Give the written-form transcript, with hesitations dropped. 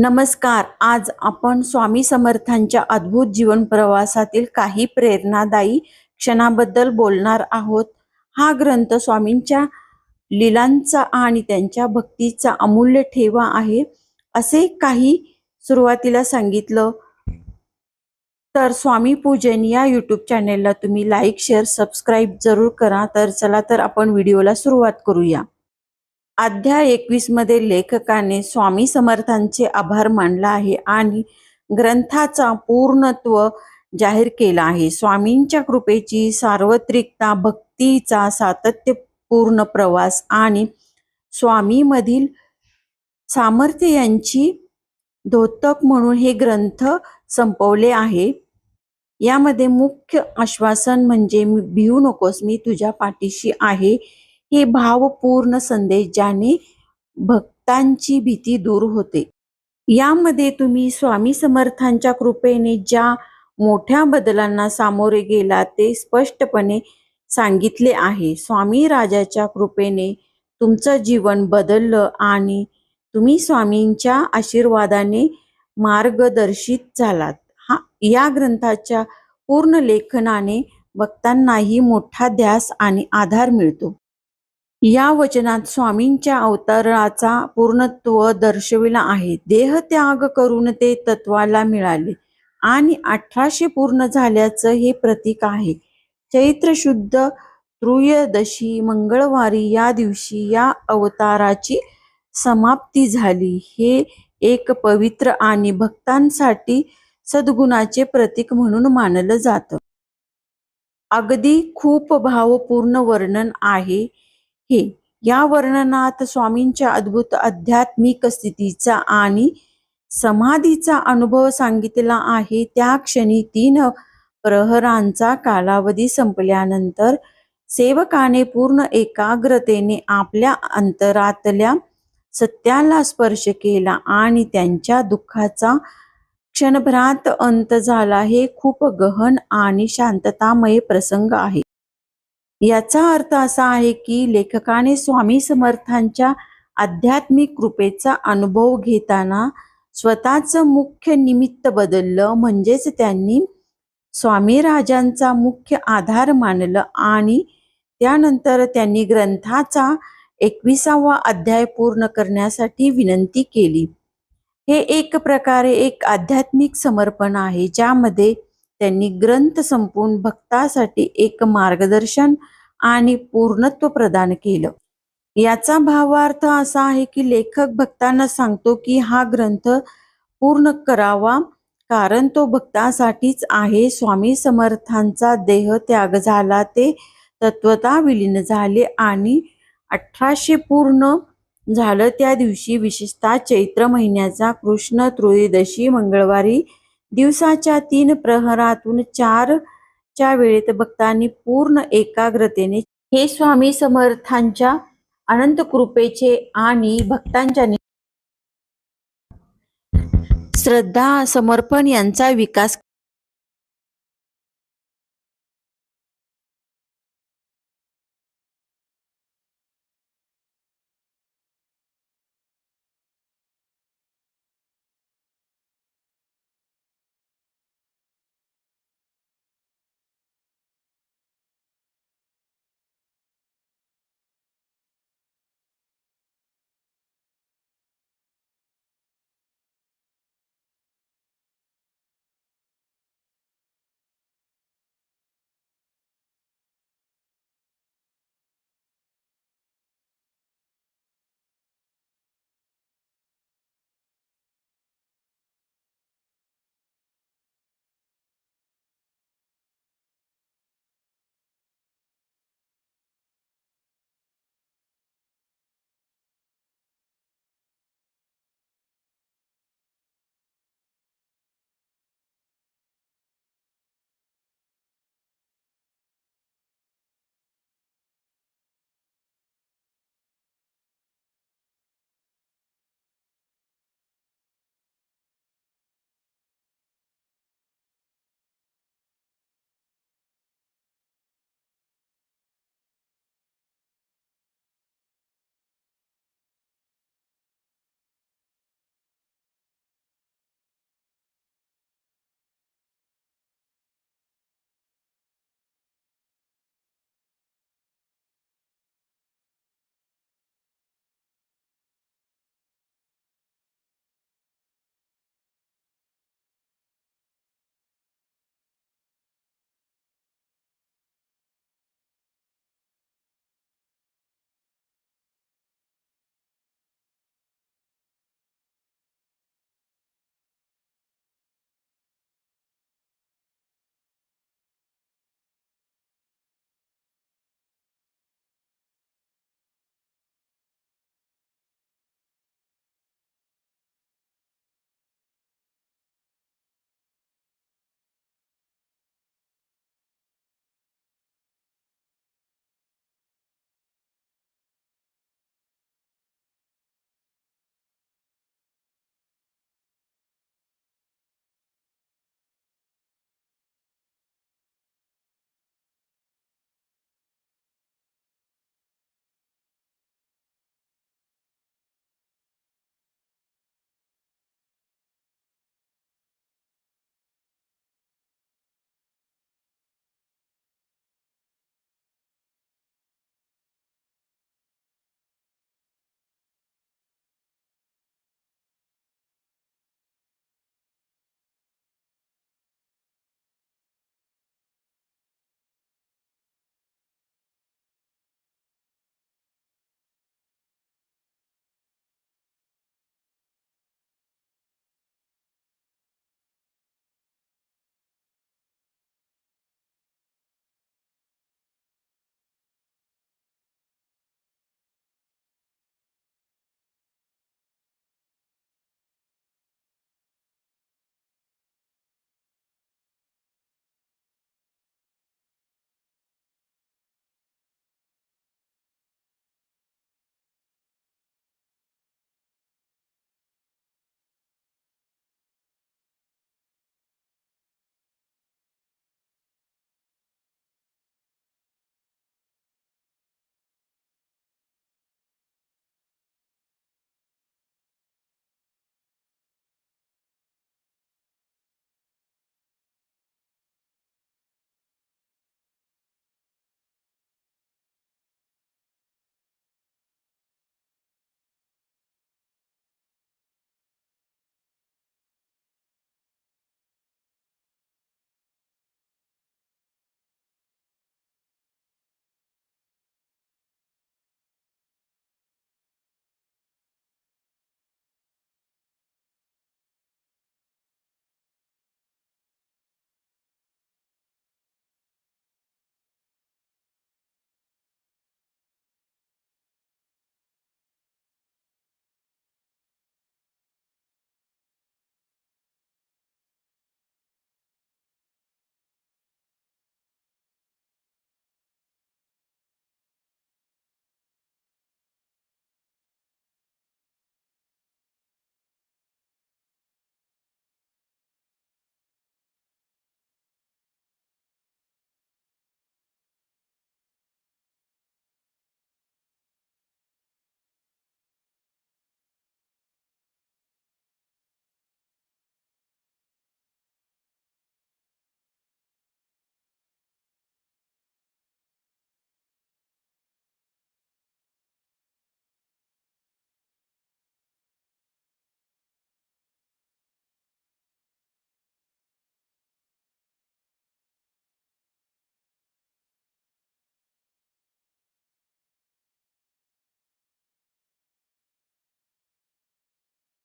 नमस्कार. आज आपण स्वामी समर्थांच्या अद्भुत जीवन प्रवासातील काही प्रेरणादायी क्षणाबद्दल बोलणार आहोत. हा ग्रंथ स्वामींच्या लीलांचा आणि त्यांच्या भक्तीचा अमूल्य ठेवा आहे असे काही सुरुवातीला सांगितलं. तर स्वामी पूजन या यूट्यूब चॅनेलला तुम्ही लाईक, शेअर, सबस्क्राईब जरूर करा. तर चला तर आपण व्हिडिओला सुरुवात करूया. अध्याय 21 मध्ये लेखकाने स्वामी समर्थांचे आभार मानला आहे आणि ग्रंथाचा पूर्णत्व जाहीर केला आहे. स्वामींच्या कृपेची सार्वत्रिकता, भक्तीचा सातत्यपूर्ण प्रवास आणि स्वामीमधील सामर्थ्य यांची द्योतक म्हणून हे ग्रंथ संपवले आहे. यामध्ये मुख्य आश्वासन म्हणजे भिवू नकोस, मी तुझ्या पाठीशी आहे, हे भावपूर्ण संदेश ज्याने भक्तांची भीती दूर होते. यामध्ये तुम्ही स्वामी समर्थांच्या कृपेने ज्या मोठ्या बदलांना सामोरे गेला ते स्पष्टपणे सांगितले आहे. स्वामी राजाच्या कृपेने तुमचं जीवन बदललं आणि तुम्ही स्वामींच्या आशीर्वादाने मार्गदर्शित झालात. या ग्रंथाच्या पूर्ण लेखनाने भक्तांनाही मोठा ध्यास आणि आधार मिळतो. या वचनात स्वामींच्या अवताराचा पूर्णत्व दर्शविला आहे. देहत्याग करून ते तत्वाला मिळाले आणि 1800 पूर्ण झाल्याचं हे प्रतीक आहे. चैत्र शुद्ध त्रयोदशी मंगळवारी या दिवशी या अवताराची समाप्ती झाली. हे एक पवित्र आणि भक्तांसाठी सद्गुणाचे प्रतीक म्हणून मानलं जातं. अगदी खूप भावपूर्ण वर्णन आहे हे. या वर्णनात स्वामींच्या अद्भुत आध्यात्मिक स्थितीचा आणि समाधीचा अनुभव सांगितला आहे. त्या क्षणी 3 प्रहरांचा कालावधी संपल्यानंतर सेवकाने पूर्ण एकाग्रतेने आपल्या अंतरातल्या सत्याला स्पर्श केला आणि त्यांच्या दुःखाचा क्षणभरात अंत झाला. हे खूप गहन आणि शांततामय प्रसंग आहे. याचा अर्थ असा आहे की लेखकाने स्वामी समर्थांच्या आध्यात्मिक कृपेचा अनुभव घेताना स्वतःचं मुख्य निमित्त बदललं, म्हणजेच त्यांनी स्वामी राजांचा मुख्य आधार मानलं आणि त्यानंतर त्यांनी ग्रंथाचा 21वा अध्याय पूर्ण करण्यासाठी विनंती केली. हे एक प्रकारे एक आध्यात्मिक समर्पण आहे, ज्यामध्ये त्यांनी ग्रंथ संपवून भक्तासाठी एक मार्गदर्शन आणि पूर्णत्व प्रदान केलं. याचा भावार्थ असा आहे की लेखक भक्तांना सांगतो की हा ग्रंथ पूर्ण करावा, कारण तो भक्तासाठीच आहे. स्वामी समर्थांचा देह त्याग झाला, ते तत्वता विलीन झाले आणि 1800 पूर्ण झालं. त्या दिवशी, विशेषतः चैत्र महिन्याचा कृष्ण त्रयोदशी मंगळवारी दिवसाच्या 3 प्रहरातून 4 च्या वेळेत भक्तांनी पूर्ण एकाग्रतेने हे स्वामी समर्थांच्या अनंत कृपेचे आणि भक्तांच्या श्रद्धा समर्पण यांचा विकास